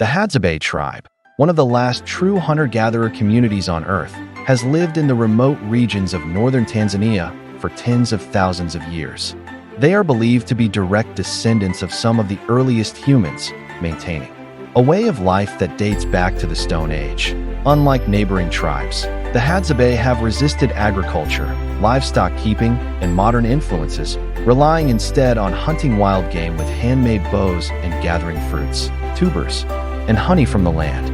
The Hadzabe tribe, one of the last true hunter-gatherer communities on Earth, has lived in the remote regions of northern Tanzania for tens of thousands of years. They are believed to be direct descendants of some of the earliest humans, maintaining a way of life that dates back to the Stone Age. Unlike neighboring tribes, the Hadzabe have resisted agriculture, livestock keeping, and modern influences, relying instead on hunting wild game with handmade bows and gathering fruits, tubers, and honey from the land.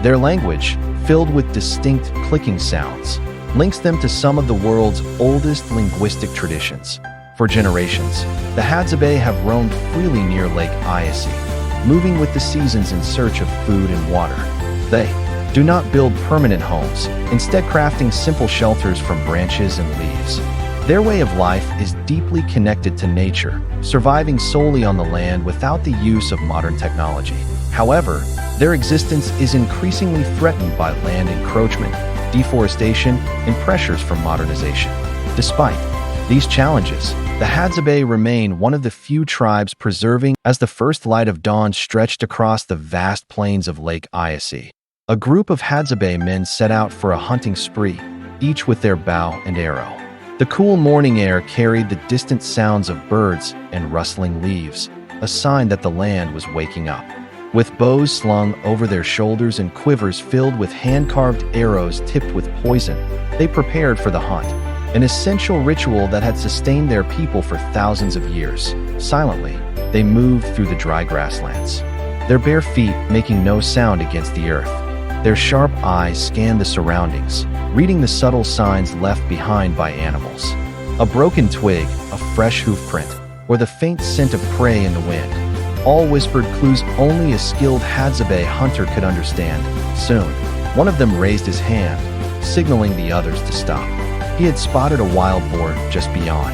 Their language, filled with distinct clicking sounds, links them to some of the world's oldest linguistic traditions. For generations, the Hadzabe have roamed freely near Lake Eyasi, moving with the seasons in search of food and water. They do not build permanent homes, instead crafting simple shelters from branches and leaves. Their way of life is deeply connected to nature, surviving solely on the land without the use of modern technology. However, their existence is increasingly threatened by land encroachment, deforestation, and pressures from modernization. Despite these challenges, the Hadzabe remain one of the few tribes preserving as the first light of dawn stretched across the vast plains of Lake Eyasi. A group of Hadzabe men set out for a hunting spree, each with their bow and arrow. The cool morning air carried the distant sounds of birds and rustling leaves, a sign that the land was waking up. With bows slung over their shoulders and quivers filled with hand-carved arrows tipped with poison, they prepared for the hunt, an essential ritual that had sustained their people for thousands of years. Silently, they moved through the dry grasslands, their bare feet making no sound against the earth. Their sharp eyes scanned the surroundings, reading the subtle signs left behind by animals. A broken twig, a fresh hoof print, or the faint scent of prey in the wind. All whispered clues only a skilled Hadzabe hunter could understand. Soon, one of them raised his hand, signaling the others to stop. He had spotted a wild boar just beyond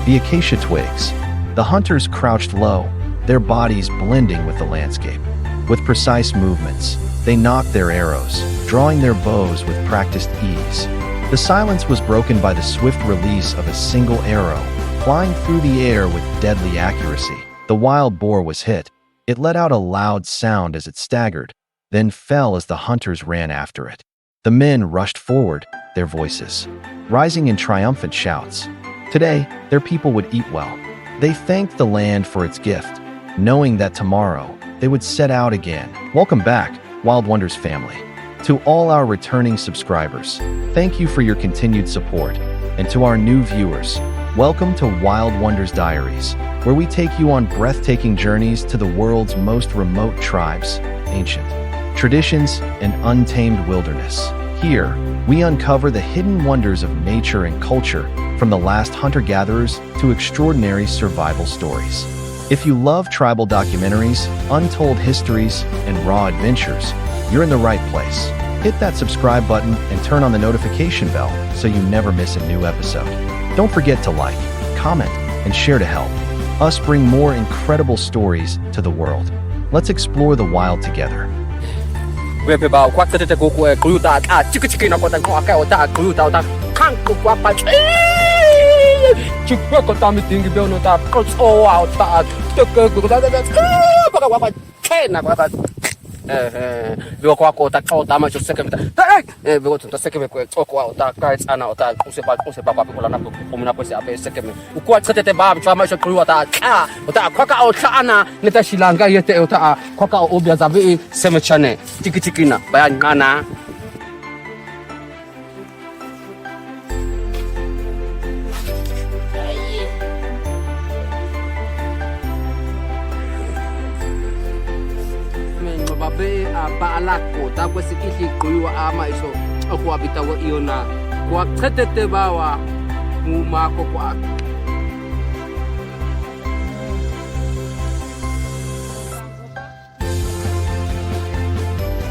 the acacia twigs. The hunters crouched low, their bodies blending with the landscape. With precise movements, they nocked their arrows, drawing their bows with practiced ease. The silence was broken by the swift release of a single arrow, flying through the air with deadly accuracy. The wild boar was hit. It let out a loud sound as it staggered, then fell as the hunters ran after it. The men rushed forward, their voices rising in triumphant shouts. Today, their people would eat well. They thanked the land for its gift, knowing that tomorrow they would set out again. Welcome back, Wild Wonders family. To all our returning subscribers, thank you for your continued support. And to our new viewers, welcome to Wild Wonders Diaries, where we take you on breathtaking journeys to the world's most remote tribes, ancient traditions, and untamed wilderness. Here, we uncover the hidden wonders of nature and culture, from the last hunter-gatherers to extraordinary survival stories. If you love tribal documentaries, untold histories, and raw adventures, you're in the right place. Hit that subscribe button and turn on the notification bell so you never miss a new episode. Don't forget to like, comment, and share to help us bring more incredible stories to the world. Let's explore the wild together.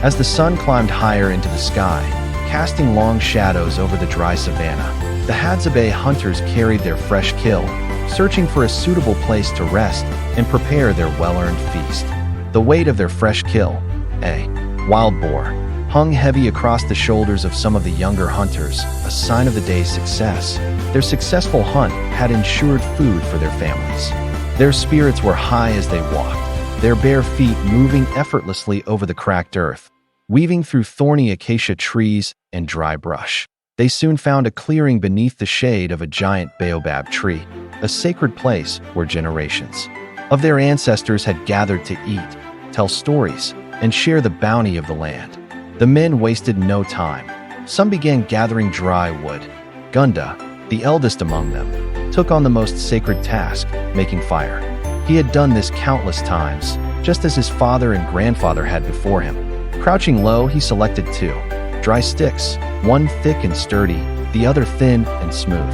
As the sun climbed higher into the sky, casting long shadows over the dry savanna, the Hadzabe hunters carried their fresh kill, searching for a suitable place to rest and prepare their well-earned feast. The weight of their fresh kill, a wild boar, hung heavy across the shoulders of some of the younger hunters, a sign of the day's success. Their successful hunt had ensured food for their families. Their spirits were high as they walked, their bare feet moving effortlessly over the cracked earth, weaving through thorny acacia trees and dry brush. They soon found a clearing beneath the shade of a giant baobab tree, a sacred place where generations of their ancestors had gathered to eat, tell stories, and share the bounty of the land. The men wasted no time. Some began gathering dry wood. Gunda, the eldest among them, took on the most sacred task, making fire. He had done this countless times, just as his father and grandfather had before him. Crouching low, he selected two dry sticks, one thick and sturdy, the other thin and smooth.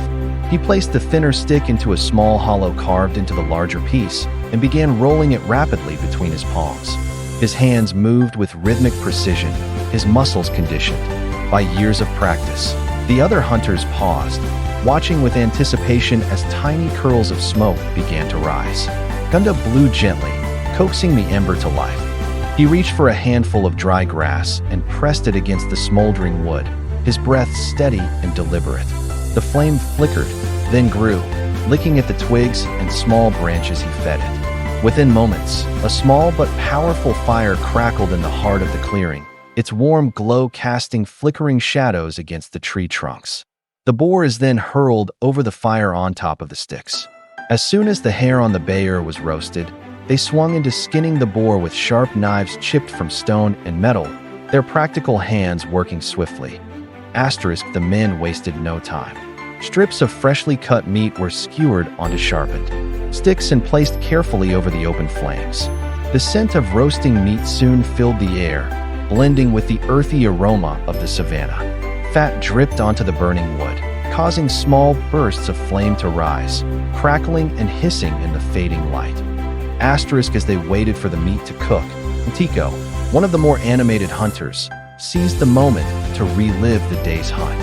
He placed the thinner stick into a small hollow carved into the larger piece and began rolling it rapidly between his palms. His hands moved with rhythmic precision, his muscles conditioned by years of practice. The other hunters paused, watching with anticipation as tiny curls of smoke began to rise. Gunda blew gently, coaxing the ember to life. He reached for a handful of dry grass and pressed it against the smoldering wood, his breath steady and deliberate. The flame flickered, then grew, licking at the twigs and small branches he fed it. Within moments, a small but powerful fire crackled in the heart of the clearing, its warm glow casting flickering shadows against the tree trunks. The boar is then hurled over the fire on top of the sticks. As soon as the hair on the bayer was roasted, they swung into skinning the boar with sharp knives chipped from stone and metal, their practical hands working swiftly. The men wasted no time. Strips of freshly cut meat were skewered onto sharpened sticks and placed carefully over the open flames. The scent of roasting meat soon filled the air, blending with the earthy aroma of the savanna. Fat dripped onto the burning wood, causing small bursts of flame to rise, crackling and hissing in the fading light. As they waited for the meat to cook, Tico, one of the more animated hunters, seized the moment to relive the day's hunt.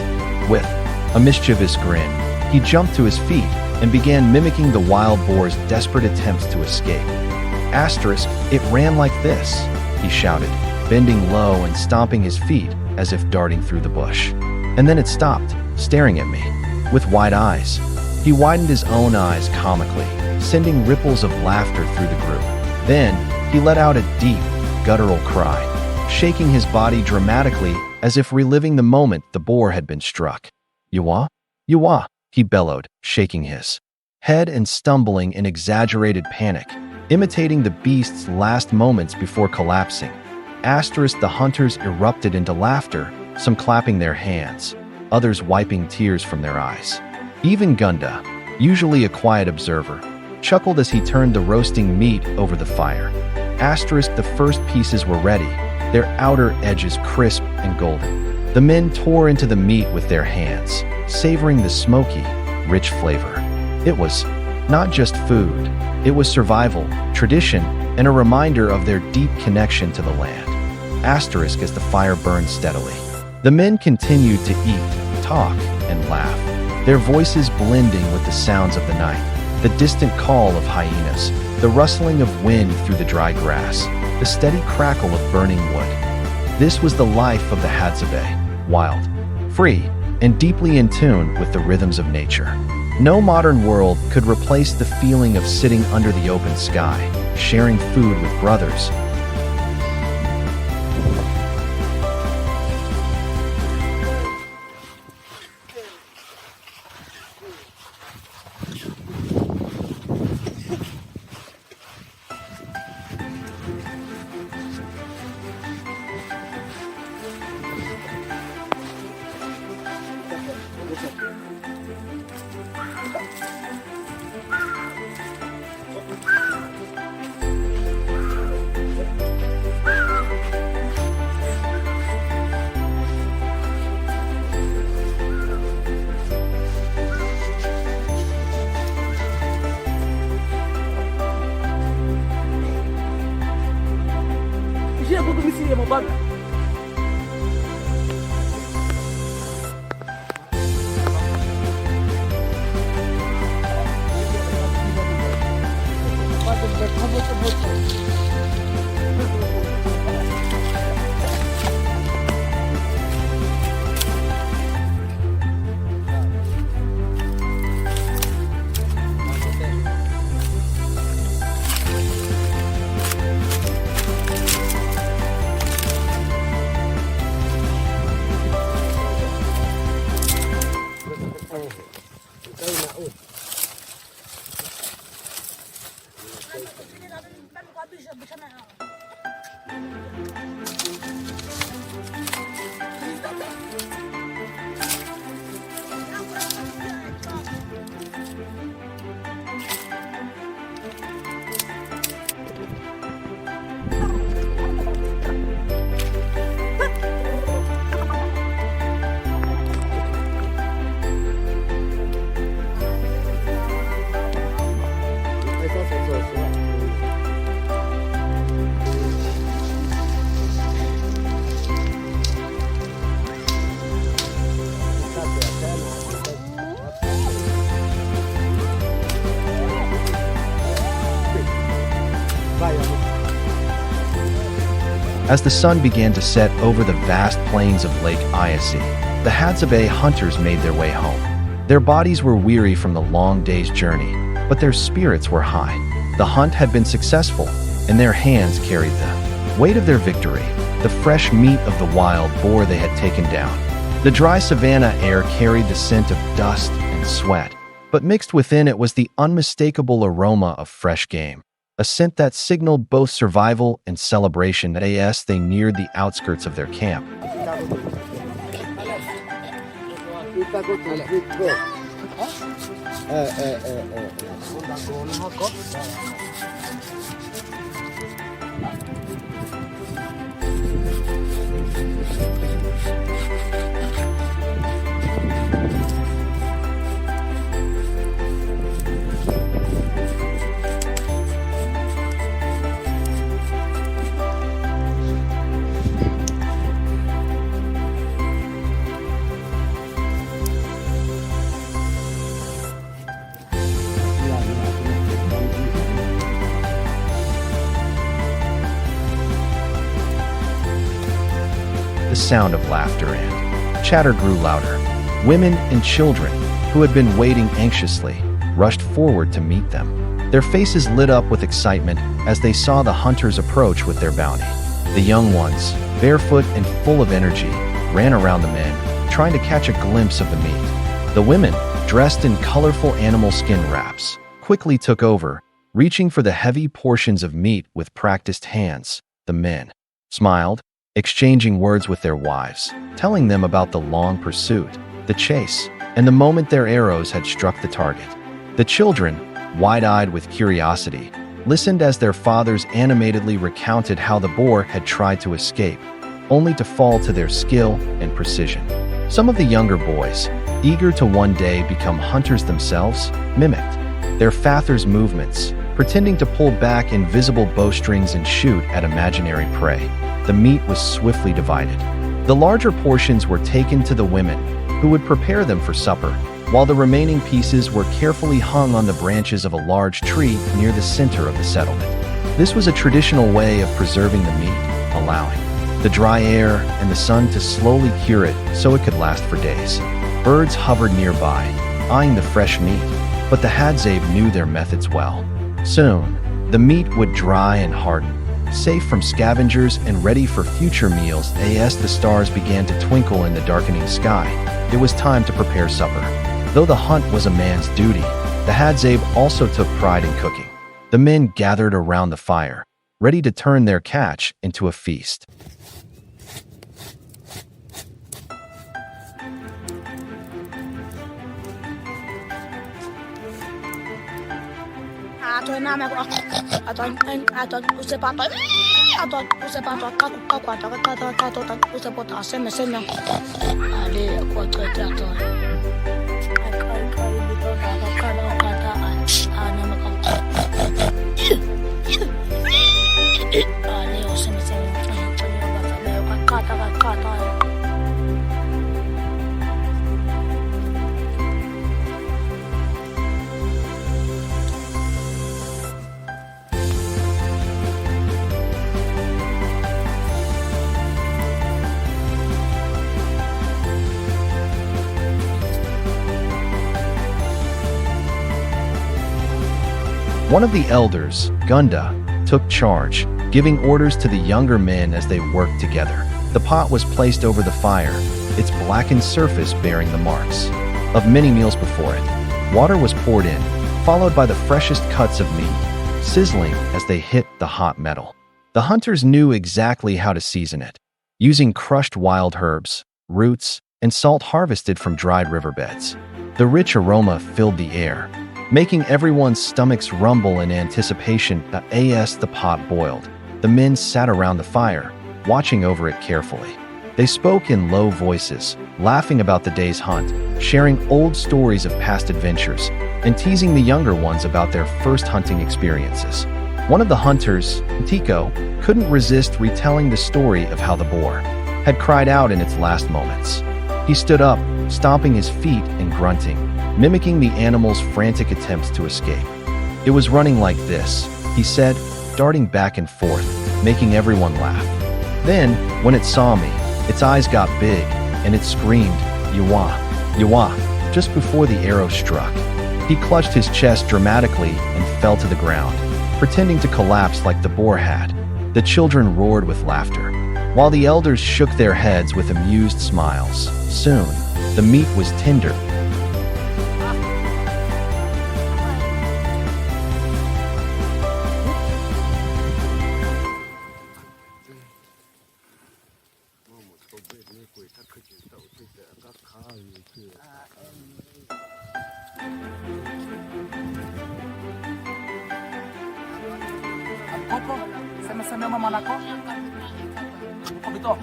With a mischievous grin, he jumped to his feet and began mimicking the wild boar's desperate attempts to escape. It ran like this, he shouted, bending low and stomping his feet as if darting through the bush. And then it stopped, staring at me. With wide eyes, he widened his own eyes comically, sending ripples of laughter through the group. Then, he let out a deep, guttural cry, shaking his body dramatically as if reliving the moment the boar had been struck. "Yawa? Yawa," he bellowed, shaking his head and stumbling in exaggerated panic, imitating the beast's last moments before collapsing. The hunters erupted into laughter, some clapping their hands, others wiping tears from their eyes. Even Gunda, usually a quiet observer, chuckled as he turned the roasting meat over the fire. The first pieces were ready, their outer edges crisp and golden. The men tore into the meat with their hands, savoring the smoky, rich flavor. It was not just food, it was survival, tradition, and a reminder of their deep connection to the land. As the fire burned steadily, the men continued to eat, talk, and laugh, their voices blending with the sounds of the night. The distant call of hyenas, the rustling of wind through the dry grass, the steady crackle of burning wood. This was the life of the Hadzabe, wild, free, and deeply in tune with the rhythms of nature. No modern world could replace the feeling of sitting under the open sky, sharing food with brothers. As the sun began to set over the vast plains of Lake Eyasi, the Hadzabe hunters made their way home. Their bodies were weary from the long day's journey, but their spirits were high. The hunt had been successful, and their hands carried the weight of their victory, the fresh meat of the wild boar they had taken down. The dry savanna air carried the scent of dust and sweat, but mixed within it was the unmistakable aroma of fresh game, a scent that signaled both survival and celebration. As they neared the outskirts of their camp, the sound of laughter and chatter grew louder. Women and children, who had been waiting anxiously, rushed forward to meet them. Their faces lit up with excitement as they saw the hunters approach with their bounty. The young ones, barefoot and full of energy, ran around the men, trying to catch a glimpse of the meat. The women, dressed in colorful animal skin wraps, quickly took over, reaching for the heavy portions of meat with practiced hands. The men smiled, exchanging words with their wives, telling them about the long pursuit, the chase, and the moment their arrows had struck the target. The children, wide-eyed with curiosity, listened as their fathers animatedly recounted how the boar had tried to escape, only to fall to their skill and precision. Some of the younger boys, eager to one day become hunters themselves, mimicked their fathers' movements, pretending to pull back invisible bowstrings and shoot at imaginary prey. The meat was swiftly divided. The larger portions were taken to the women, who would prepare them for supper, while the remaining pieces were carefully hung on the branches of a large tree near the center of the settlement. This was a traditional way of preserving the meat, allowing the dry air and the sun to slowly cure it so it could last for days. Birds hovered nearby, eyeing the fresh meat, but the Hadzabe knew their methods well. Soon, the meat would dry and harden, safe from scavengers and ready for future meals. As the stars began to twinkle in the darkening sky, it was time to prepare supper. Though the hunt was a man's duty, the Hadzabe also took pride in cooking. The men gathered around the fire, ready to turn their catch into a feast. One of the elders, Gunda, took charge, giving orders to the younger men as they worked together. The pot was placed over the fire, its blackened surface bearing the marks of many meals before it. Water was poured in, followed by the freshest cuts of meat, sizzling as they hit the hot metal. The hunters knew exactly how to season it, using crushed wild herbs, roots, and salt harvested from dried riverbeds. The rich aroma filled the air, making everyone's stomachs rumble in anticipation. As the pot boiled, the men sat around the fire, watching over it carefully. They spoke in low voices, laughing about the day's hunt, sharing old stories of past adventures, and teasing the younger ones about their first hunting experiences. One of the hunters, Tiko, couldn't resist retelling the story of how the boar had cried out in its last moments. He stood up, stomping his feet and grunting, mimicking the animal's frantic attempts to escape. "It was running like this," he said, darting back and forth, making everyone laugh. Then, when it saw me, its eyes got big, and it screamed, "Yawa, Yawa," just before the arrow struck. He clutched his chest dramatically and fell to the ground, pretending to collapse like the boar had. The children roared with laughter, while the elders shook their heads with amused smiles. Soon, the meat was tender. Koko, sema mama nako. Kobito.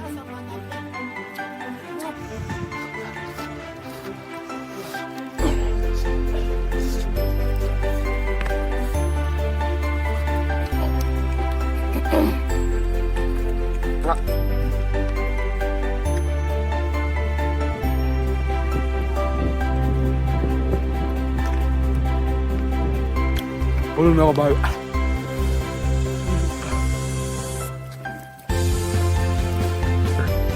Ulu na ba?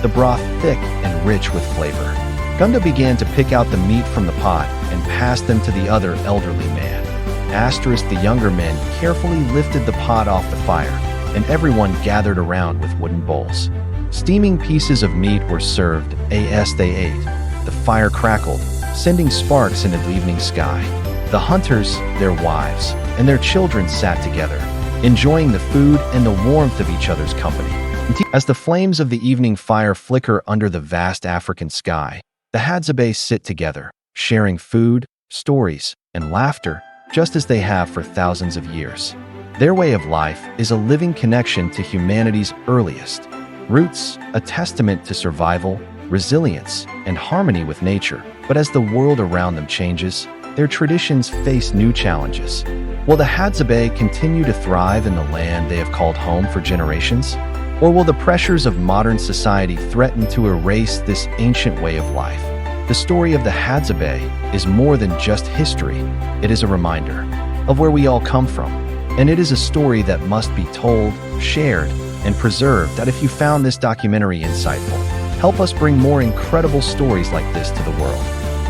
The broth thick and rich with flavor. Gunda began to pick out the meat from the pot and pass them to the other elderly man. Asterisk, the younger men carefully lifted the pot off the fire, and everyone gathered around with wooden bowls. Steaming pieces of meat were served as they ate. The fire crackled, sending sparks into the evening sky. The hunters, their wives, and their children sat together, enjoying the food and the warmth of each other's company. As the flames of the evening fire flicker under the vast African sky, the Hadzabe sit together, sharing food, stories, and laughter, just as they have for thousands of years. Their way of life is a living connection to humanity's earliest roots, a testament to survival, resilience, and harmony with nature. But as the world around them changes, their traditions face new challenges. Will the Hadzabe continue to thrive in the land they have called home for generations? Or will the pressures of modern society threaten to erase this ancient way of life? The story of the Hadzabe is more than just history. It is a reminder of where we all come from. And it is a story that must be told, shared, and preserved. That if you found this documentary insightful, help us bring more incredible stories like this to the world.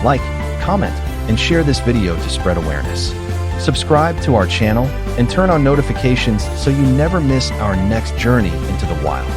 Like, comment, and share this video to spread awareness. Subscribe to our channel and turn on notifications so you never miss our next journey into the wild.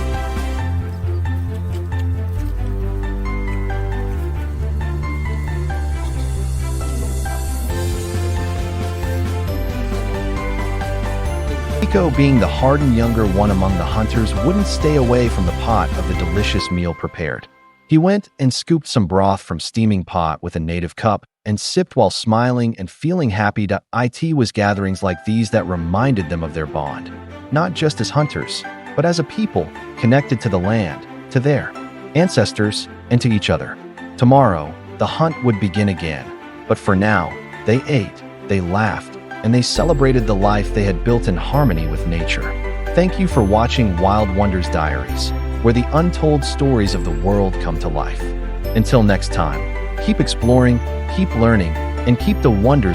Nico, being the hardened younger one among the hunters, wouldn't stay away from the pot of the delicious meal prepared. He went and scooped some broth from steaming pot with a native cup and sipped while smiling and feeling happy. It was gatherings like these that reminded them of their bond, not just as hunters, but as a people connected to the land, to their ancestors, and to each other. Tomorrow, the hunt would begin again, but for now, they ate, they laughed, and they celebrated the life they had built in harmony with nature. Thank you for watching Wild Wonders Diaries, where the untold stories of the world come to life. Until next time, keep exploring, keep learning, and keep the wonders